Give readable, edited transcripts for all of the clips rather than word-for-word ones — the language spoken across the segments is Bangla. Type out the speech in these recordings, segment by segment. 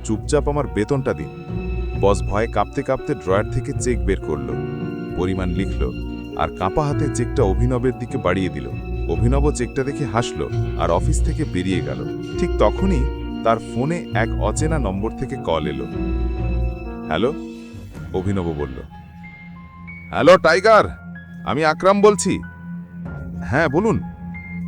চুপচাপ আমার বেতনটা দিন। বস ভয়ে কাঁপতে কাঁপতে ড্রয়ার থেকে চেক বের করল, পরিমাণ লিখল, আর কাঁপা হাতে চেকটা অভিনবের দিকে বাড়িয়ে দিল। অভিনব চেকটা দেখে হাসল আর অফিস থেকে বেরিয়ে গেল। ঠিক তখনই তার ফোনে এক অচেনা নম্বর থেকে কল এলো। হ্যালো, অভিনব বলল। হ্যালো টাইগার, আমি আকরাম বলছি। হ্যাঁ বলুন,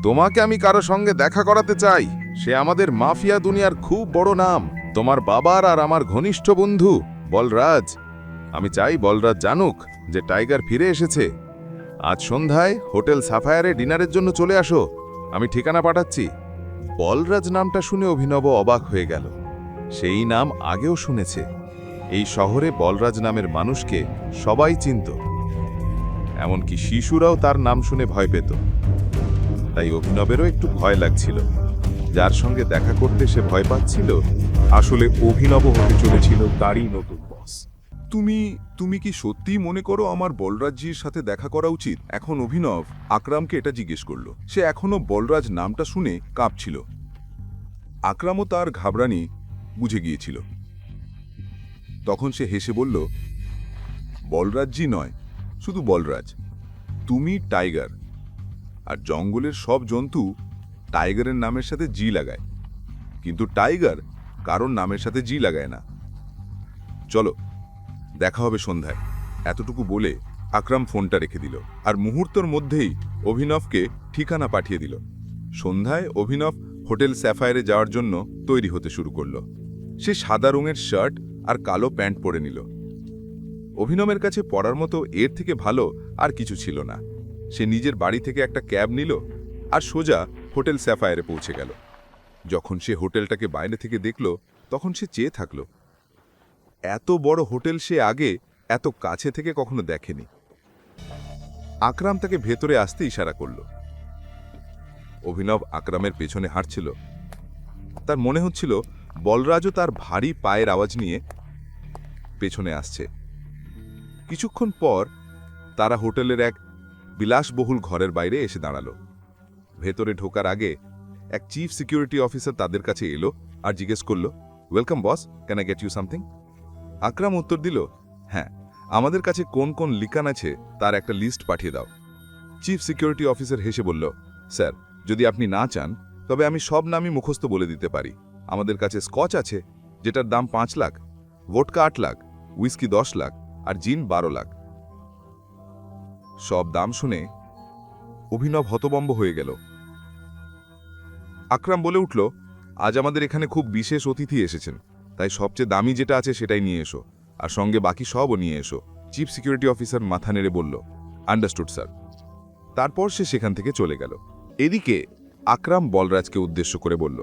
তোমাকে আমি কারো সঙ্গে দেখা করাতে চাই। সে আমাদের মাফিয়া দুনিয়ার খুব বড় নাম, তোমার বাবার আর আমার ঘনিষ্ঠ বন্ধু বলরাজ। আমি চাই বলরাজ জানুক যে টাইগার ফিরে এসেছে। আজ সন্ধ্যায় হোটেল সাফায়ারে ডিনারের জন্য চলে আসো, আমি ঠিকানা পাঠাচ্ছি। বলরাজ নামটা শুনে অভিনব অবাক হয়ে গেল। সেই নাম আগেও শুনেছে। এই শহরে বলরাজ নামের মানুষকে সবাই চিনত, এমনকি শিশুরাও তার নাম শুনে ভয় পেত। তাই অভিনবেরও একটু ভয় লাগছিল। যার সঙ্গে দেখা করতে সে ভয় পাচ্ছিল, আসলে অভিনব হতে চলেছিল তারই নতুন বস। তুমি কি সত্যিই মনে করো আমার বলরাজজির সাথে দেখা করা উচিত? এখন অভিনব আকরামকে এটা জিজ্ঞেস করল। সে এখনো বলরাজ নামটা শুনে কাঁপছিল। আকরামও তার ঘাবড়ানি বুঝে গিয়েছিল। তখন সে হেসে বলল, বলরাজজি নয়, শুধু বলরাজ। তুমি টাইগার, আর জঙ্গলের সব জন্তু টাইগারের নামের সাথে জি লাগায়, কিন্তু টাইগার কারোর নামের সাথে জি লাগায় না। চলো, দেখা হবে সন্ধ্যায়। এতটুকু বলে আকরাম ফোনটা রেখে দিল, আর মুহূর্তের মধ্যেই অভিনবকে ঠিকানা পাঠিয়ে দিল। সন্ধ্যায় অভিনব হোটেল স্যাফায়ারে যাওয়ার জন্য তৈরি হতে শুরু করল। সে সাদা রঙের শার্ট আর কালো প্যান্ট পরে নিল। অভিনবের কাছে পড়ার মতো এর থেকে ভালো আর কিছু ছিল না। সে নিজের বাড়ি থেকে একটা ক্যাব নিল আর সোজা হোটেল স্যাফায়ারে পৌঁছে গেল। যখন সে হোটেলটাকে বাইরে থেকে দেখল, তখন সে চেয়ে থাকল। এত বড় হোটেল সে আগে এত কাছে থেকে কখনো দেখেনি। আকরাম তাকে ভেতরে আসতে ইশারা করল। অভিনব আকরামের পেছনে হাঁটছিল। তার মনে হচ্ছিল বলরাজও তার ভারী পায়ের আওয়াজ নিয়ে পেছনে আসছে। কিছুক্ষণ পর তারা হোটেলের এক বিলাসবহুল ঘরের বাইরে এসে দাঁড়াল। ভেতরে ঢোকার আগে এক চিফ সিকিউরিটি অফিসার তাদের কাছে এলো আর জিজ্ঞেস করল, welcome boss, can I get you something? Akram উত্তর দিল, হ্যাঁ, আমাদের কাছে কোন কোন লিকান আছে তার একটা লিস্ট পাঠিয়ে দাও। চিফ সিকিউরিটি অফিসার হেসে বলল, স্যার, যদি আপনি না চান তবে আমি সব নামই মুখস্থ বলে দিতে পারি। আমাদের কাছে স্কচ আছে, যেটার দাম 5 লাখ, ভোটকা 8 লাখ, উইস্কি 10 লাখ, আর জিন 12 লাখ। সব দাম শুনে অভিনব হতবম্ব হয়ে গেল। আকরাম বলে উঠল, আজ আমাদের এখানে খুব বিশেষ অতিথি এসেছেন, তাই সবচেয়ে দামি যেটা আছে সেটাই নিয়ে এসো, আর সঙ্গে বাকি সবও নিয়ে এসো। চিফ সিকিউরিটি অফিসার মাথা নেড়ে বলল, আন্ডারস্টুড স্যার। তারপর সে সেখান থেকে চলে গেল। এদিকে আকরাম বলরাজকে উদ্দেশ্য করে বলল,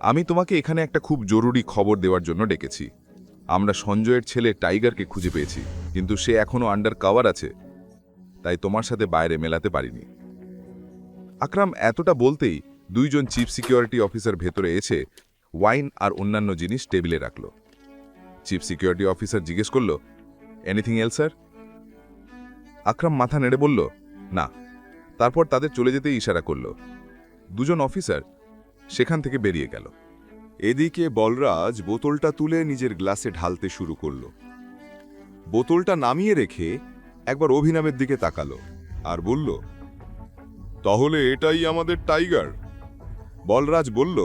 আমি তোমাকে এখানে একটা খুব জরুরি খবর দেওয়ার জন্য ডেকেছি। আমরা সঞ্জয়ের ছেলে টাইগারকে খুঁজে পেয়েছি, কিন্তু সে এখনও আন্ডার কভার আছে, তাই তোমার সাথে বাইরে মেলাতে পারিনি। আকরাম এতটা বলতেই দুইজন চিফ সিকিউরিটি অফিসার ভেতরে এসে ওয়াইন আর অন্যান্য জিনিস টেবিলে রাখল। চিফ সিকিউরিটি অফিসার জিজ্ঞেস করল, এনিথিং এলস স্যার? আকরাম মাথা নেড়ে বলল, না। তারপর তাদের চলে যেতে ইশারা করল। দুজন অফিসার সেখান থেকে বেরিয়ে গেল। এদিকে বলরাজ বোতলটা তুলে নিজের গ্লাসে ঢালতে শুরু করল। বোতলটা নামিয়ে রেখে একবার অভিনবের দিকে তাকালো আর বলল, তাহলে এটাই আমাদের টাইগার? বলরাজ বলল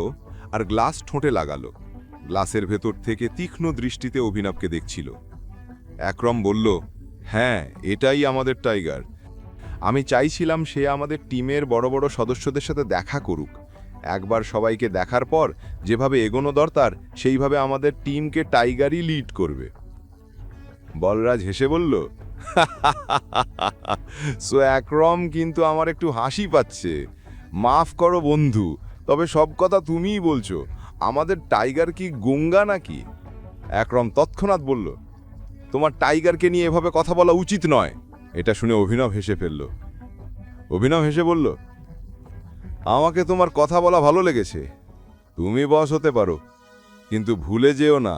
আর গ্লাস ঠোঁটে লাগালো। গ্লাসের ভেতর থেকে তীক্ষ্ণ দৃষ্টিতে অভিনবকে দেখছিল। একরম বলল, হ্যাঁ, এটাই আমাদের টাইগার। আমি চাইছিলাম সে আমাদের টিমের বড় বড় সদস্যদের সাথে দেখা করুক। একবার সবাইকে দেখার পর যেভাবে এগোনো দরকার সেইভাবে আমাদের টিমকে টাইগারই লিড করবে। বলরাজ হেসে বলল, সো একরম, কিন্তু আমার একটু হাসি পাচ্ছে। মাফ করো বন্ধু, তবে সব কথা তুমিই বলছো। আমাদের টাইগার কি গঙ্গা নাকি? একরম তৎক্ষণাৎ বলল, তোমার টাইগারকে নিয়ে এভাবে কথা বলা উচিত নয়। এটা শুনে অভিনব হেসে ফেলল। অভিনব হেসে বলল, আমাকে তোমার কথা বলা ভালো লেগেছে। তুমি বস হতে পারো, কিন্তু ভুলে যেও না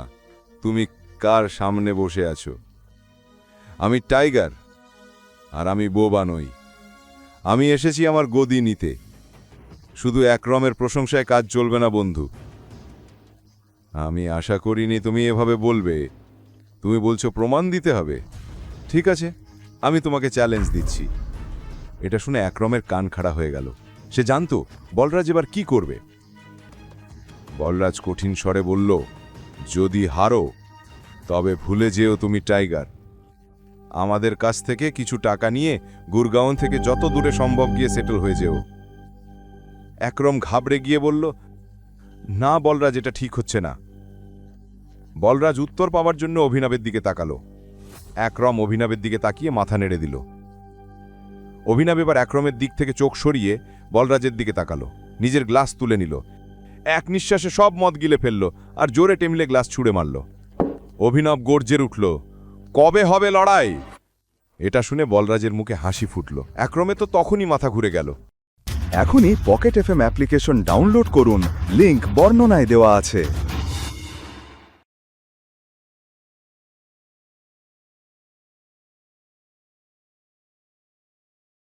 তুমি কার সামনে বসে আছো। আমি টাইগার, আর আমি বোবা নই। আমি এসেছি আমার গদি নিতে। শুধু একরমের প্রশংসায় কাজ চলবে না বন্ধু। আমি আশা করিনি তুমি এভাবে বলবে। তুমি বলছো প্রমাণ দিতে হবে। ঠিক আছে, আমি তোমাকে চ্যালেঞ্জ দিচ্ছি। এটা শুনে একরমের কান খাড়া হয়ে গেল। সে জানতো বলরাজ এবার কি করবে। বলরাজ কঠিন স্বরে বলল, যদি হারো তবে ভুলে যেও তুমি টাইগার। আমাদের কাছ থেকে কিছু টাকা নিয়ে গুরগাঁও থেকে যত দূরে সম্ভব গিয়ে সেটেল হয়ে যেও। একরম ঘাবড়ে গিয়ে বলল, না বলরাজ, এটা ঠিক হচ্ছে না। বলরাজ উত্তর পাওয়ার জন্য অভিনবের দিকে তাকালো। একরম অভিনবের দিকে তাকিয়ে মাথা নেড়ে দিল। অভিনব এবার একরমের দিক থেকে চোখ সরিয়ে বলরাজের দিকে তাকালো, নিজের গ্লাস তুলে নিল, এক নিঃশ্বাসে সব মদ গিলে ফেলল আর জোরে টেমলে গ্লাস ছুঁড়ে মারল। অভিনব গর্জে উঠল, কবে হবে লড়াই? এটা শুনে বলরাজের মুখে হাসি ফুটল। একরমে তো তখনই মাথা ঘুরে গেল। এখনই পকেট এফএম অ্যাপ্লিকেশন ডাউনলোড করুন, লিংক বর্ণনায় দেওয়া আছে।